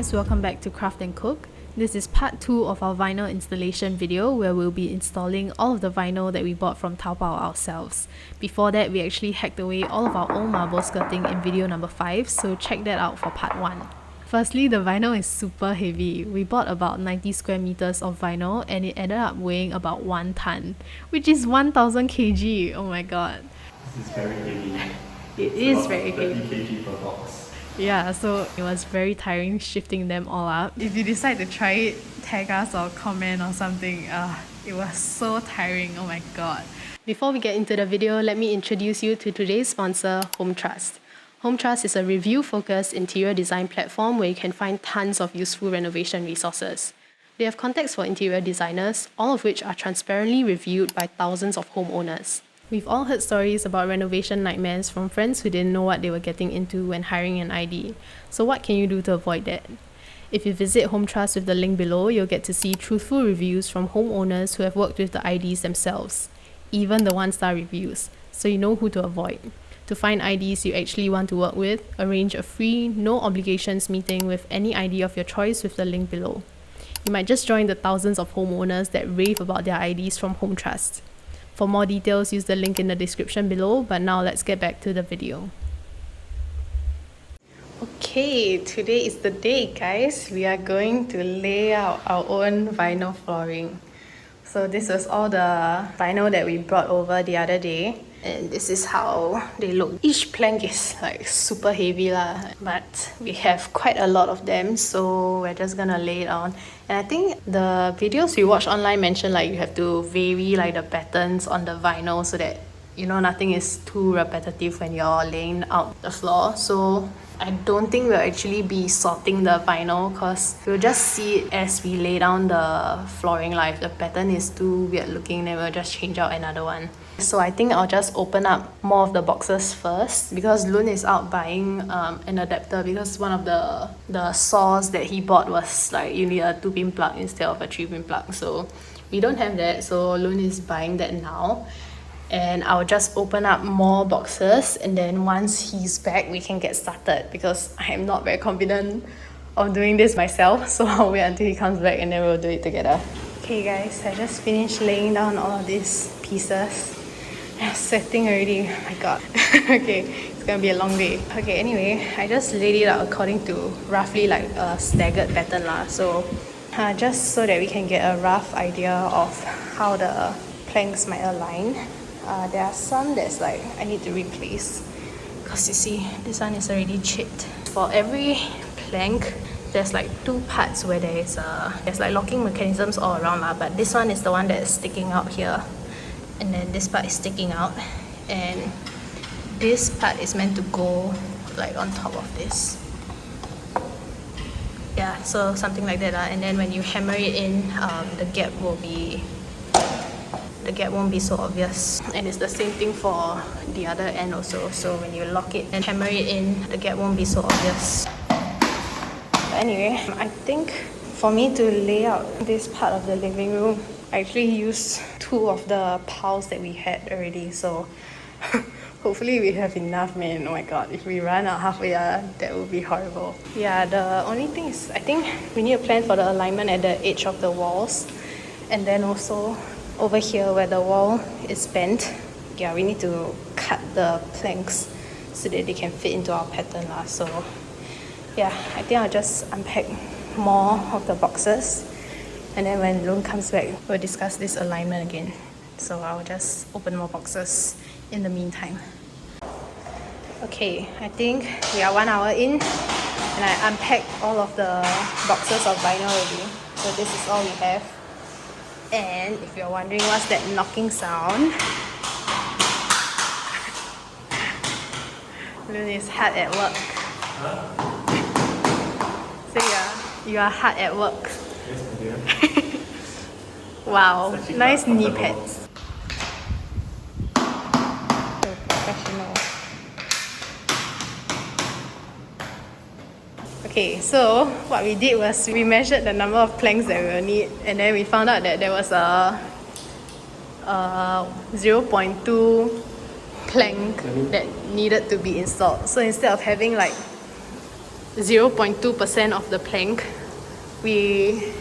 guys, welcome back to Craft and Cook. This is part 2 of our vinyl installation video where we'll be installing all of the vinyl that we bought from Taobao ourselves. Before that, we actually hacked away all of our old marble skirting in video number 5, so check that out for part 1. Firstly, the vinyl is super heavy. We bought about 90 square meters of vinyl and it ended up weighing about 1 ton, which is 1000 kg. Oh my god. This is very heavy. It is very heavy. 30 kg per box. Yeah, so it was very tiring shifting them all up. If you decide to try it, tag us or comment or something. It was so tiring, oh my god. Before we get into the video, let me introduce you to today's sponsor, Hometrust. Hometrust is a review-focused interior design platform where you can find tons of useful renovation resources. They have contacts for interior designers, all of which are transparently reviewed by thousands of homeowners. We've all heard stories about renovation nightmares from friends who didn't know what they were getting into when hiring an ID. So what can you do to avoid that? If you visit Hometrust with the link below, you'll get to see truthful reviews from homeowners who have worked with the IDs themselves, even the 1-star reviews, so you know who to avoid. To find IDs you actually want to work with, arrange a free, no obligations meeting with any ID of your choice with the link below. You might just join the thousands of homeowners that rave about their IDs from Hometrust. For more details, use the link in the description below, but now let's get back to the video. Okay, today is the day, guys. We are going to lay out our own vinyl flooring. So this was all the vinyl that we brought over the other day. And this is how they look. Each plank is like super heavy lah, but we have quite a lot of them, so we're just gonna lay it on. And I think the videos we watch online mention like you have to vary like the patterns on the vinyl so that you know nothing is too repetitive when you're laying out the floor. So I don't think we'll actually be sorting the vinyl because we'll just see it as we lay down the flooring. Like if the pattern is too weird looking, then we'll just change out another one. So I think I'll just open up more of the boxes first because Loon is out buying an adapter because one of the saws that he bought was like you need a 2-pin plug instead of a 3-pin plug. So we don't have that, so Loon is buying that now. And I'll just open up more boxes and then once he's back we can get started because I am not very confident of doing this myself, so I'll wait until he comes back and then we'll do it together. Okay guys, I just finished laying down all of these pieces. I'm sweating already, oh my god. Okay, it's gonna be a long day. Okay, anyway, I just laid it out according to roughly like a staggered pattern lah. So just so that we can get a rough idea of how the planks might align. There are some that's like I need to replace because you see this one is already chipped. For every plank there's like 2 parts where there's like locking mechanisms all around lah, but this one is the one that is sticking out here and then this part is sticking out and this part is meant to go like on top of this. Yeah, so something like that and then when you hammer it in, the gap won't be so obvious. And it's the same thing for the other end also. So when you lock it and hammer it in, the gap won't be so obvious. But anyway, I think for me to lay out this part of the living room, I actually used 2 of the piles that we had already. So hopefully we have enough, man. Oh my god, if we run out halfway, that would be horrible. Yeah, the only thing is I think we need a plan for the alignment at the edge of the walls. And then also over here where the wall is bent, yeah, we need to cut the planks so that they can fit into our pattern lah. So yeah, I think I'll just unpack more of the boxes and then when Loon comes back we'll discuss this alignment again. So I'll just open more boxes in the meantime. Okay, I think we are 1 hour in and I unpacked all of the boxes of vinyl already. So this is all we have. And if you're wondering what's that knocking sound, Loon is hard at work. Huh? So you are hard at work. Yes, my dear. Wow, nice knee pads. So professional. Okay, so what we did was we measured the number of planks that we will need and then we found out that there was a 0.2 plank that needed to be installed. So instead of having like 0.2% of the plank. We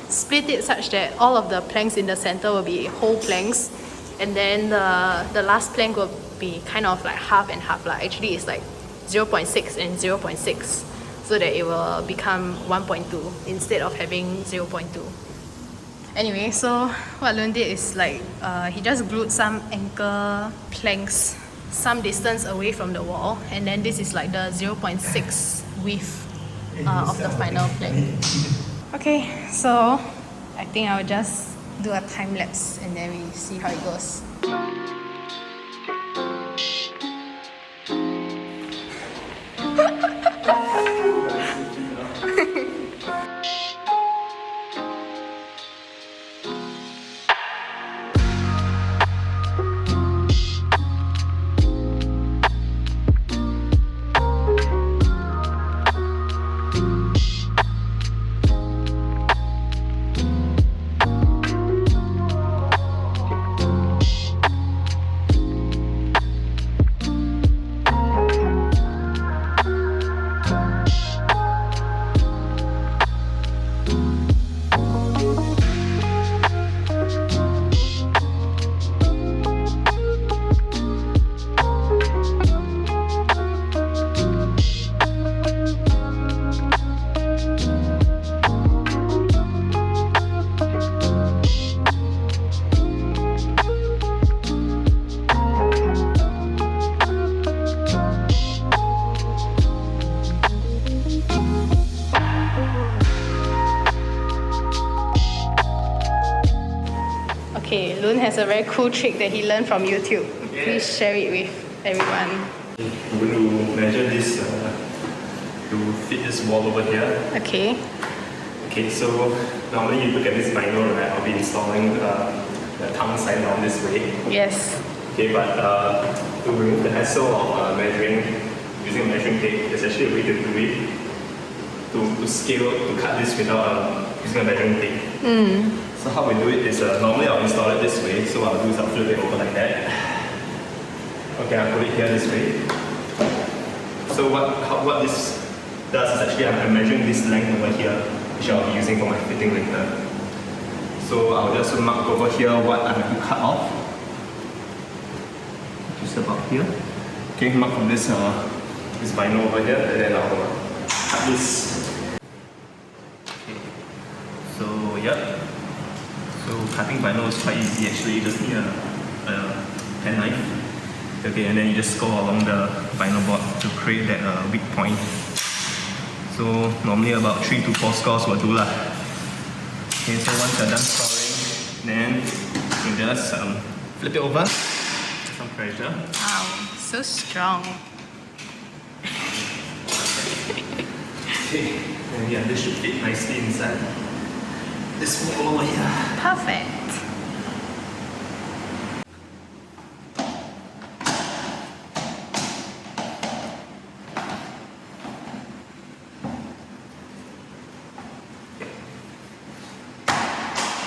split it such that all of the planks in the center will be whole planks, and then the last plank will be kind of like half and half. Actually, it's like 0.6 and 0.6, so that it will become 1.2 instead of having 0.2. Anyway, so what Lun did is like he just glued some anchor planks some distance away from the wall, and then this is like the 0.6 width of the final plank. Okay, so I think I'll just do a time lapse and then we see how it goes. Okay, Lun has a very cool trick that he learned from YouTube. Please share it with everyone. I'm going to measure this to fit this wall over here. Okay. Okay, so normally you look at this vinyl, right? I'll be installing the tongue side down this way. Yes. Okay, but to remove the hassle of measuring using a measuring tape, there's actually a way to do it. To scale, to cut this without using a measuring tape. So how we do it is normally I'll install it this way. So I'll do is I'll flip it over like that. Okay, I'll put it here this way. So what this does is actually I'm measuring this length over here, which I'll be using for my fitting later. So I'll just mark over here what I have to cut off. Just about here. Okay, mark from this vinyl over here, and then I'll cut this. Okay. So yeah. So cutting vinyl is quite easy actually. You just need a pen knife. Okay, and then you just go along the vinyl board to create that weak point. So normally about 3 to 4 scores will do lah. Okay, so once you're done scoring, then you just flip it over. Some pressure. Wow, so strong. Okay, and yeah, this should fit nicely inside this wall over here. Perfect.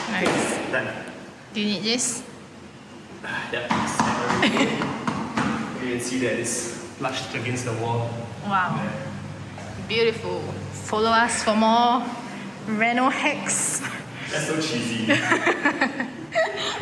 Nice. Done. Do you need this? Yeah, it's everything. You can see that it's flushed against the wall. Wow. Yeah. Beautiful. Follow us for more Reno hacks. That's so cheesy.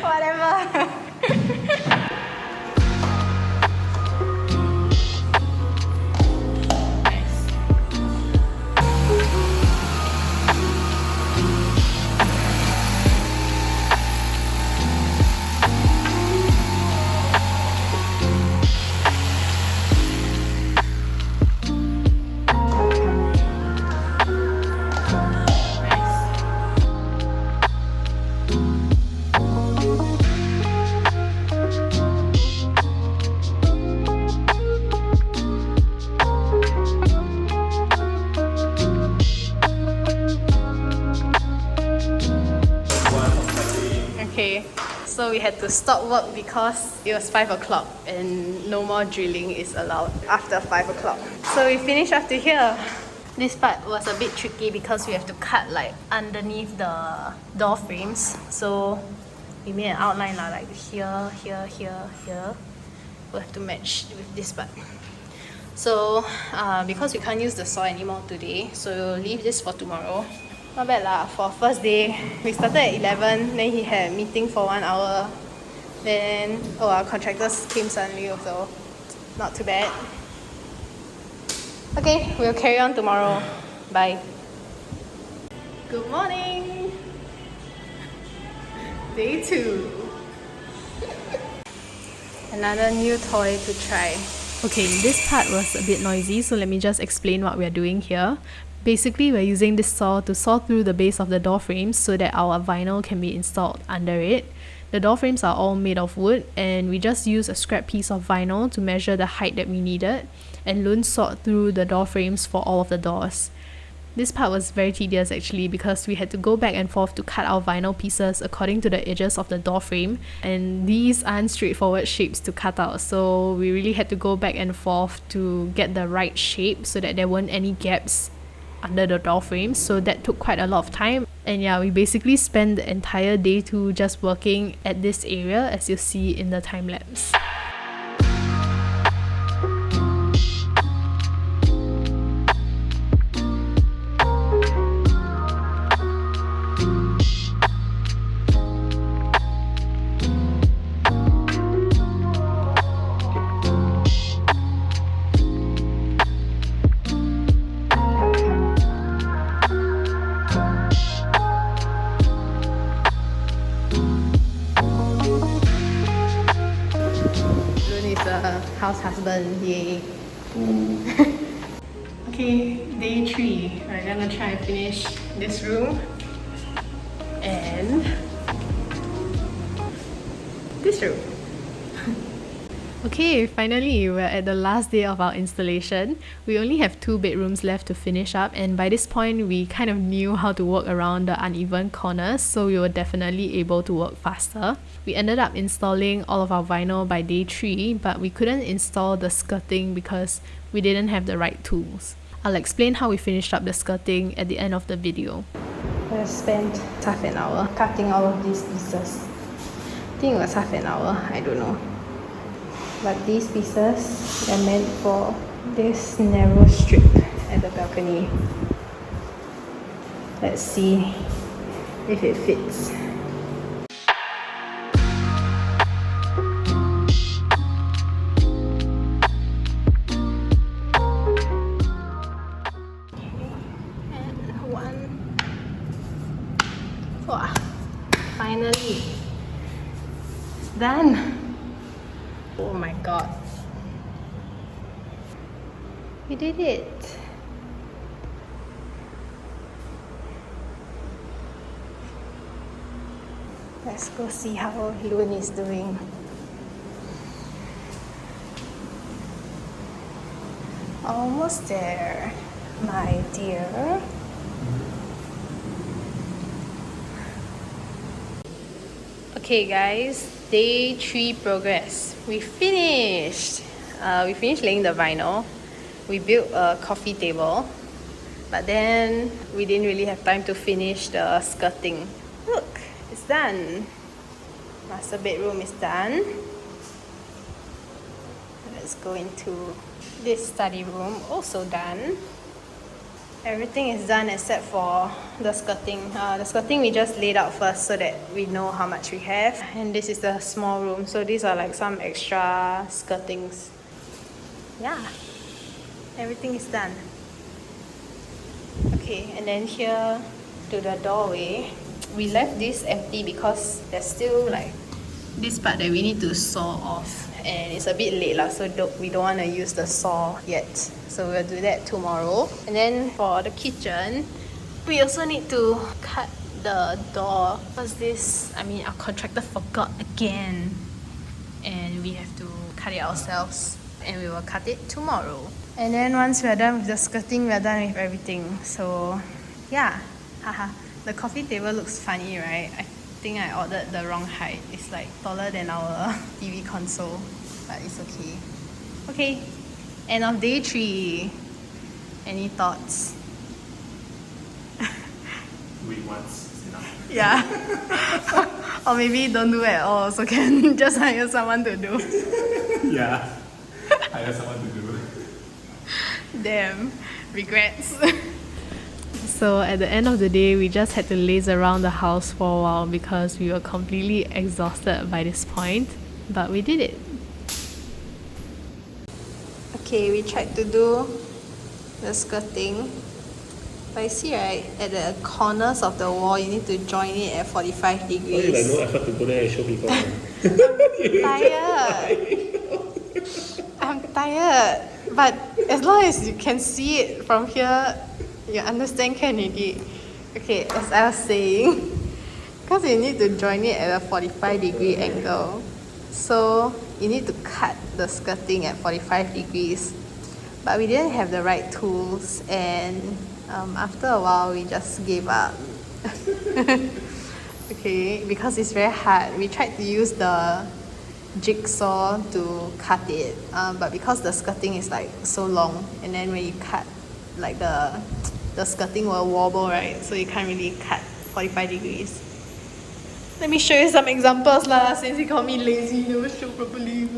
Whatever. Okay, so we had to stop work because it was 5 o'clock and no more drilling is allowed after 5 o'clock. So we finished after here. This part was a bit tricky because we have to cut like underneath the door frames. So we made an outline like here, here, here, here. We'll have to match with this part. So because we can't use the saw anymore today, so we'll leave this for tomorrow. Not bad lah. For first day, we started at 11, then he had a meeting for 1 hour. Then our contractors came suddenly also. Not too bad. Okay, we'll carry on tomorrow. Bye. Good morning. Day 2. Another new toy to try. Okay, this part was a bit noisy, so let me just explain what we are doing here. Basically, we're using this saw to saw through the base of the door frames so that our vinyl can be installed under it. The door frames are all made of wood, and we just use a scrap piece of vinyl to measure the height that we needed, and Lun sawed through the door frames for all of the doors. This part was very tedious actually, because we had to go back and forth to cut our vinyl pieces according to the edges of the door frame, and these aren't straightforward shapes to cut out, so we really had to go back and forth to get the right shape so that there weren't any gaps under the door frames. So that took quite a lot of time, and yeah, we basically spent the entire day 2 just working at this area, as you'll see in the time lapse. House husband, yay. Okay, day 3. We're gonna try and finish this room and this room. Okay, finally we're at the last day of our installation. We only have 2 bedrooms left to finish up, and by this point we kind of knew how to work around the uneven corners, so we were definitely able to work faster. We ended up installing all of our vinyl by day 3, but we couldn't install the skirting because we didn't have the right tools. I'll explain how we finished up the skirting at the end of the video. I spent half an hour cutting all of these pieces. I think it was half an hour, I don't know. But these pieces are meant for this narrow strip at the balcony. Let's see if it fits. And one. Wow, finally done. Oh my god. We did it. Let's go see how Lun is doing. Almost there, my dear. Okay guys, day 3 progress. We finished laying the vinyl. We built a coffee table, but then we didn't really have time to finish the skirting. Look, it's done. Master bedroom is done. Let's go into this study room, also done. Everything is done except for the skirting. The skirting we just laid out first so that we know how much we have. And this is the small room, so these are like some extra skirtings. Yeah, everything is done. Okay, and then here to the doorway, we left this empty because there's still like this part that we need to saw off, and it's a bit late lah, so we don't want to use the saw yet, so we'll do that tomorrow. And then for the kitchen, we also need to cut the door because our contractor forgot again, and we have to cut it ourselves, and we will cut it tomorrow. And then once we're done with the skirting, we're done with everything. So yeah, haha. The coffee table looks funny, right? I think I ordered the wrong height. It's like taller than our TV console, but it's okay. Okay, end of day 3. Any thoughts? Do it once is enough. Yeah. Or maybe don't do it at all, so can just hire someone to do. Yeah, hire someone to do. Damn, regrets. So at the end of the day, we just had to laze around the house for a while because we were completely exhausted by this point. But we did it. Okay, we tried to do the skirting. But you see, right, at the corners of the wall, you need to join it at 45 degrees. Like no effort to go there and show people. I'm tired. But as long as you can see it from here, you understand can already. Okay, as I was saying, because you need to join it at a 45-degree angle. So you need to cut the skirting at 45 degrees. But we didn't have the right tools, and after a while we just gave up. Okay, because it's very hard. We tried to use the jigsaw to cut it, but because the skirting is like so long, and then when you cut, like the skirting will wobble, right? So you can't really cut 45 degrees. Let me show you some examples lah, since you call me lazy, never show properly.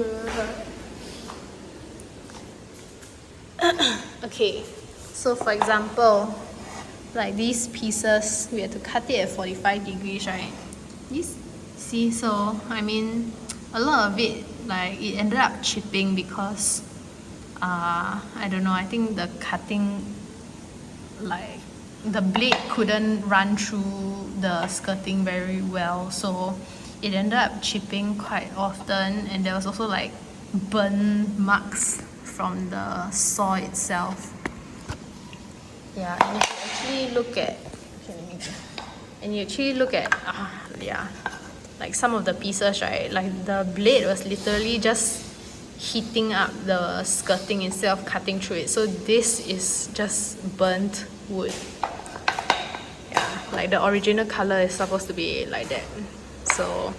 Okay, so for example, like these pieces, we had to cut it at 45 degrees, right? This, see, so I mean, a lot of it, like it ended up chipping because I don't know, I think the cutting, like the blade couldn't run through the skirting very well, so it ended up chipping quite often, and there was also like burn marks from the saw itself. Yeah, and if you actually look at, yeah, like some of the pieces, right, like the blade was literally just heating up the skirting instead of cutting through it. So this is just burnt wood. Yeah, like the original color is supposed to be like that. So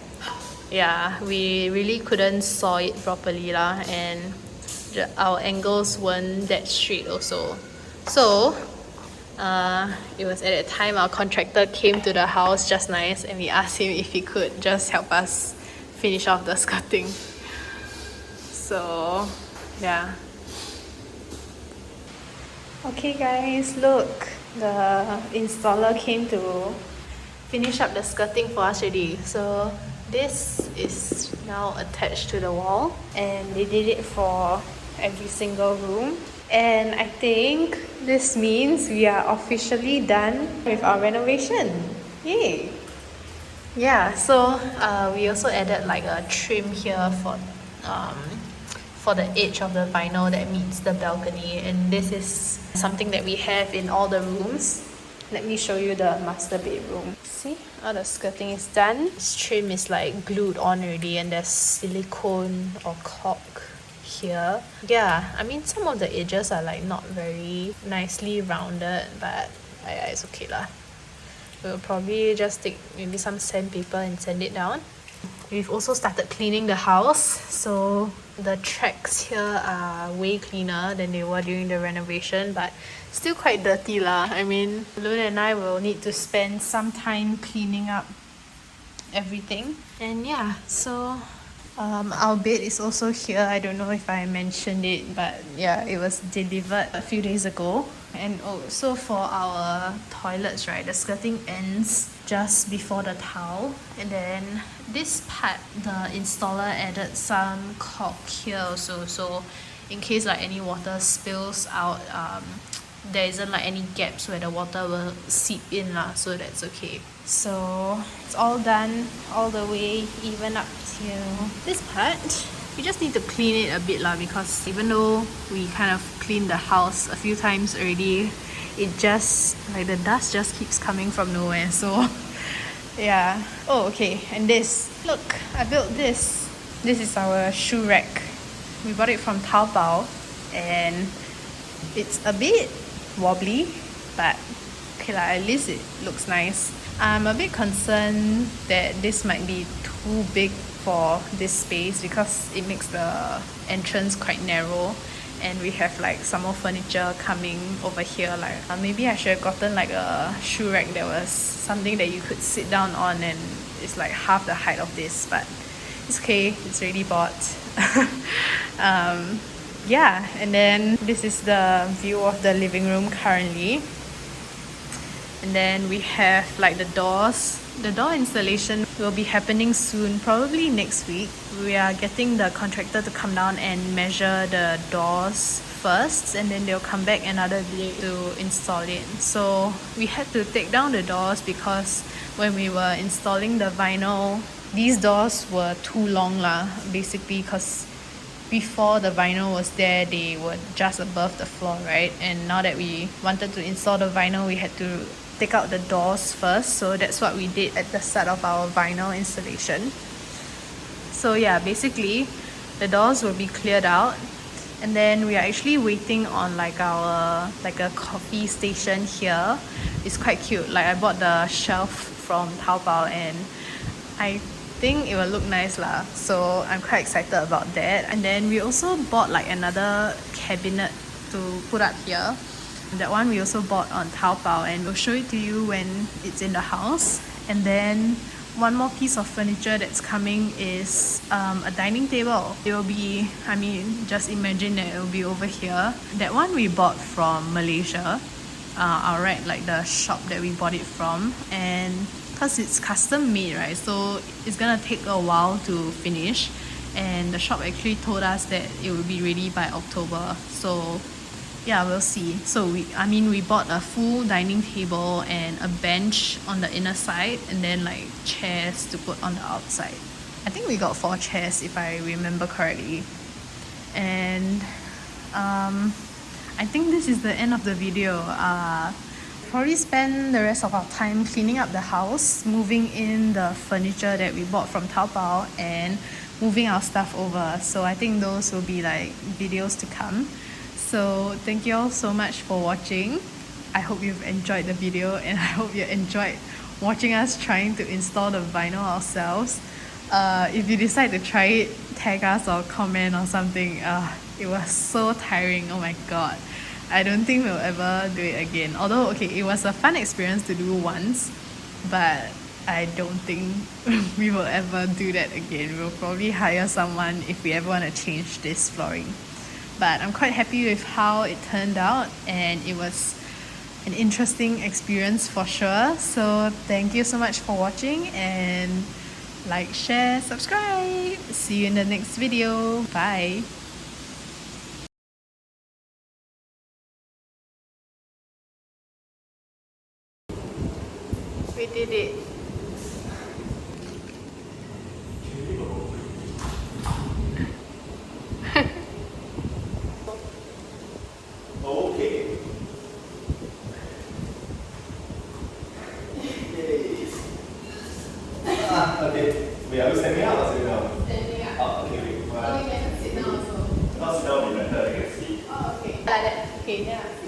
yeah, we really couldn't saw it properly lah, and our angles weren't that straight also. So it was at that time our contractor came to the house just nice, and we asked him if he could just help us finish off the skirting. So yeah. Okay guys, look, the installer came to finish up the skirting for us already. So this is now attached to the wall, and they did it for every single room. And I think this means we are officially done with our renovation. Yay! Yeah, so we also added like a trim here for the edge of the vinyl that meets the balcony, and this is something that we have in all the rooms. Let me show you the master bedroom. See, all the skirting is done. This trim is like glued on already, and there's silicone or caulk here. Yeah, I mean some of the edges are like not very nicely rounded, but yeah, it's okay lah. We'll probably just take maybe some sandpaper and sand it down. We've also started cleaning the house, so the tracks here are way cleaner than they were during the renovation, but still quite dirty lah. I mean, Luna and I will need to spend some time cleaning up everything. And yeah, so our bed is also here. I don't know if I mentioned it, but yeah, it was delivered a few days ago. And also for our toilets, right, the skirting ends just before the towel, and then this part the installer added some caulk here also, so in case like any water spills out, there isn't like any gaps where the water will seep in lah, so that's okay. So it's all done all the way even up till this part. We just need to clean it a bit lah, because even though we kind of cleaned the house a few times already, it just, like the dust just keeps coming from nowhere, so yeah. Oh, okay, and this, look, I built this. This is our shoe rack. We bought it from Taobao, and it's a bit wobbly, but okay lah, at least it looks nice. I'm a bit concerned that this might be too big for this space because it makes the entrance quite narrow, and we have like some more furniture coming over here. Like maybe I should have gotten like a shoe rack that was something that you could sit down on, and it's like half the height of this, but it's okay, it's already bought. yeah, and then this is the view of the living room currently. And then we have like the doors. The door installation will be happening soon, probably next week. We are getting the contractor to come down and measure the doors first, and then they'll come back another day to install it. So we had to take down the doors because when we were installing the vinyl, these doors were too long lah, basically, because before the vinyl was there, they were just above the floor, right? And now that we wanted to install the vinyl, we had to take out the doors first. So that's what we did at the start of our vinyl installation. So yeah, basically the doors will be cleared out, and then we are actually waiting on like a coffee station here. It's quite cute. Like I bought the shelf from Taobao and I think it will look nice lah. So I'm quite excited about that. And then we also bought like another cabinet to put up here. That one we also bought on Taobao, and we'll show it to you when it's in the house. And then one more piece of furniture that's coming is a dining table. It will be, I mean, just imagine that it will be over here. That one we bought from Malaysia. Alright, like the shop that we bought it from. And because it's custom made, right, so it's gonna take a while to finish, and the shop actually told us that it will be ready by October. So yeah, we'll see. So we bought a full dining table and a bench on the inner side, and then like chairs to put on the outside. I think we got 4 chairs if I remember correctly. And I think this is the end of the video. Probably spend the rest of our time cleaning up the house, moving in the furniture that we bought from Taobao, and moving our stuff over. So I think those will be like videos to come. So thank you all so much for watching. I hope you've enjoyed the video, and I hope you enjoyed watching us trying to install the vinyl ourselves. If you decide to try it, tag us or comment or something. It was so tiring, oh my god. I don't think we'll ever do it again. Although, okay, it was a fun experience to do once, but I don't think we will ever do that again. We'll probably hire someone if we ever want to change this flooring. But I'm quite happy with how it turned out, and it was an interesting experience for sure. So thank you so much for watching, and like, share, subscribe. See you in the next video. Bye. We did it. Okay. Okay. Wait, are you standing up or sitting down? Standing up. Oh, okay, wait. Oh, you can sit down also. Not sit down will be better, I can see. Oh, okay. Like that. Okay, then I'll sit.